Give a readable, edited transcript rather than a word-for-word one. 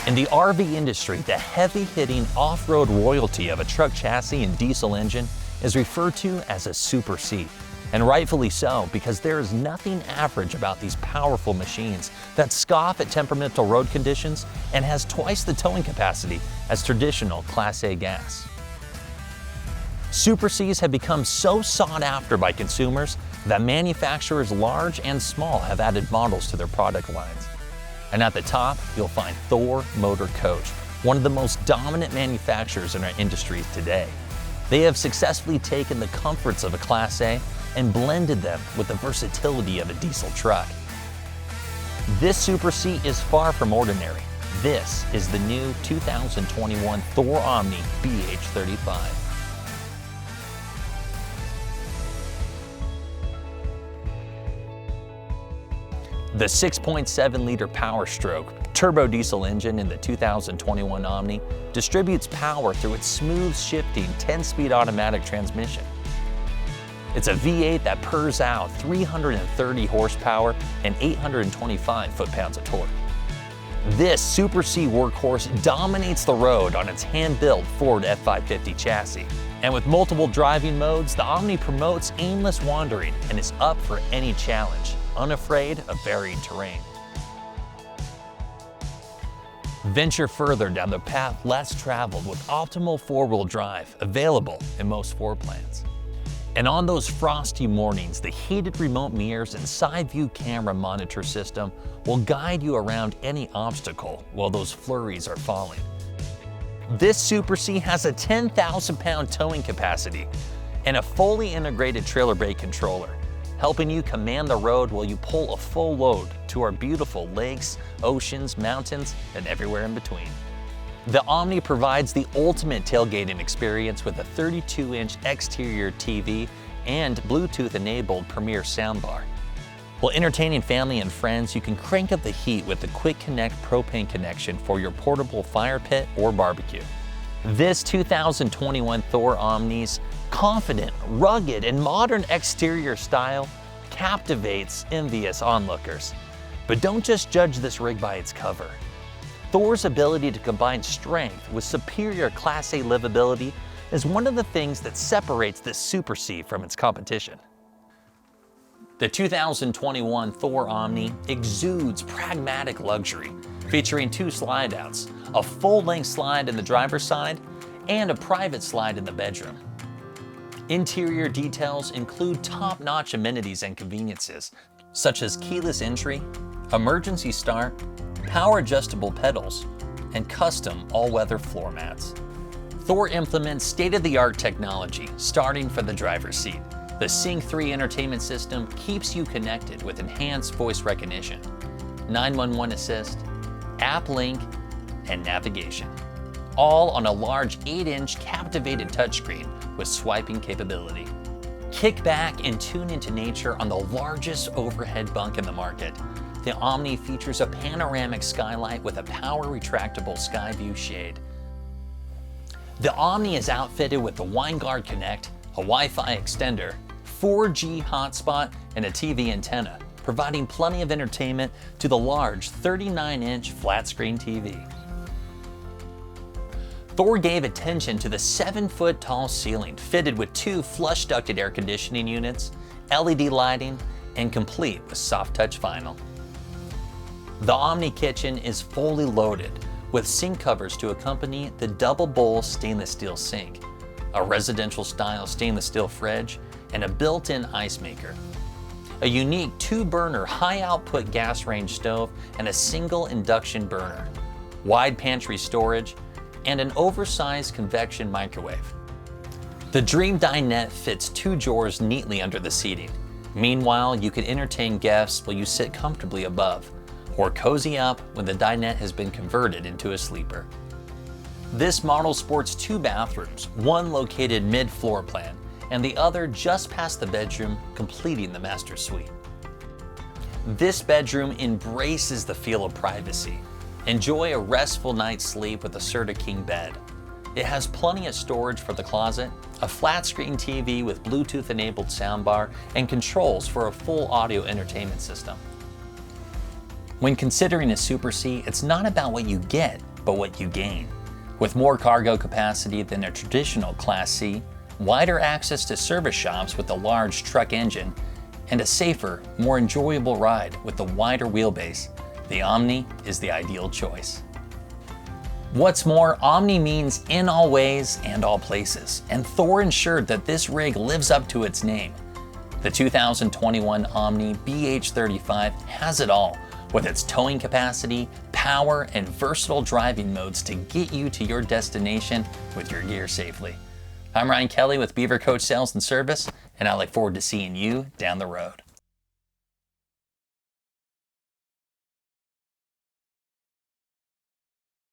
In the RV industry, the heavy-hitting off-road royalty of a truck chassis and diesel engine is referred to as a Super C, and rightfully so, because there is nothing average about these powerful machines that scoff at temperamental road conditions and has twice the towing capacity as traditional Class A gas. Super Cs have become so sought after by consumers that manufacturers large and small have added models to their product lines. And at the top, you'll find Thor Motor Coach, one of the most dominant manufacturers in our industry today. They have successfully taken the comforts of a Class A and blended them with the versatility of a diesel truck. This Super C is far from ordinary. This is the new 2021 Thor Omni BH35. The 6.7-liter Power Stroke turbo diesel engine in the 2021 Omni distributes power through its smooth shifting 10-speed automatic transmission. It's a V8 that purrs out 330 horsepower and 825 foot-pounds of torque. This Super C workhorse dominates the road on its hand-built Ford F-550 chassis. And with multiple driving modes, the Omni promotes aimless wandering and is up for any challenge, unafraid of varied terrain. Venture further down the path less traveled with optimal four-wheel drive available in most floor plans. And on those frosty mornings, the heated remote mirrors and side view camera monitor system will guide you around any obstacle while those flurries are falling. This Super C has a 10,000-pound towing capacity and a fully integrated trailer brake controller, helping you command the road while you pull a full load to our beautiful lakes, oceans, mountains, and everywhere in between. The Omni provides the ultimate tailgating experience with a 32-inch exterior TV and Bluetooth-enabled Premier soundbar. While entertaining family and friends, you can crank up the heat with the Quick Connect propane connection for your portable fire pit or barbecue. This 2021 Thor Omni's confident, rugged, and modern exterior style captivates envious onlookers. But don't just judge this rig by its cover. Thor's ability to combine strength with superior Class A livability is one of the things that separates this Super C from its competition. The 2021 Thor Omni exudes pragmatic luxury, featuring two slide-outs, a full-length slide in the driver's side, and a private slide in the bedroom. Interior details include top-notch amenities and conveniences, such as keyless entry, emergency start, power-adjustable pedals, and custom all-weather floor mats. Thor implements state-of-the-art technology, starting from the driver's seat. The Sync 3 entertainment system keeps you connected with enhanced voice recognition, 911 assist, app link, and navigation, all on a large 8-inch captivated touchscreen with swiping capability. Kick back and tune into nature on the largest overhead bunk in the market. The Omni features a panoramic skylight with a power retractable sky view shade. The Omni is outfitted with the WineGuard Connect, a Wi-Fi extender, 4G hotspot, and a TV antenna, providing plenty of entertainment to the large 39-inch flat-screen TV. Thor gave attention to the 7-foot-tall ceiling, fitted with 2 flush-ducted air conditioning units, LED lighting, and complete with soft-touch vinyl. The Omni kitchen is fully loaded with sink covers to accompany the double-bowl stainless steel sink, a residential-style stainless steel fridge, and a built-in ice maker. A unique 2-burner high-output gas range stove and a single induction burner, wide pantry storage, and an oversized convection microwave. The Dream Dinette fits 2 drawers neatly under the seating. Meanwhile, you can entertain guests while you sit comfortably above, or cozy up when the dinette has been converted into a sleeper. This model sports 2 bathrooms, one located mid-floor plan, and the other just past the bedroom, completing the master suite. This bedroom embraces the feel of privacy. Enjoy a restful night's sleep with a Serta King bed. It has plenty of storage for the closet, a flat-screen TV with Bluetooth-enabled soundbar, and controls for a full audio entertainment system. When considering a Super C, it's not about what you get, but what you gain. With more cargo capacity than a traditional Class C, wider access to service shops with a large truck engine, and a safer, more enjoyable ride with the wider wheelbase, the Omni is the ideal choice. What's more, Omni means in all ways and all places, and Thor ensured that this rig lives up to its name. The 2021 Omni BH35 has it all, with its towing capacity, power, and versatile driving modes to get you to your destination with your gear safely. I'm Ryan Kelly with Beaver Coach Sales and Service, and I look forward to seeing you down the road.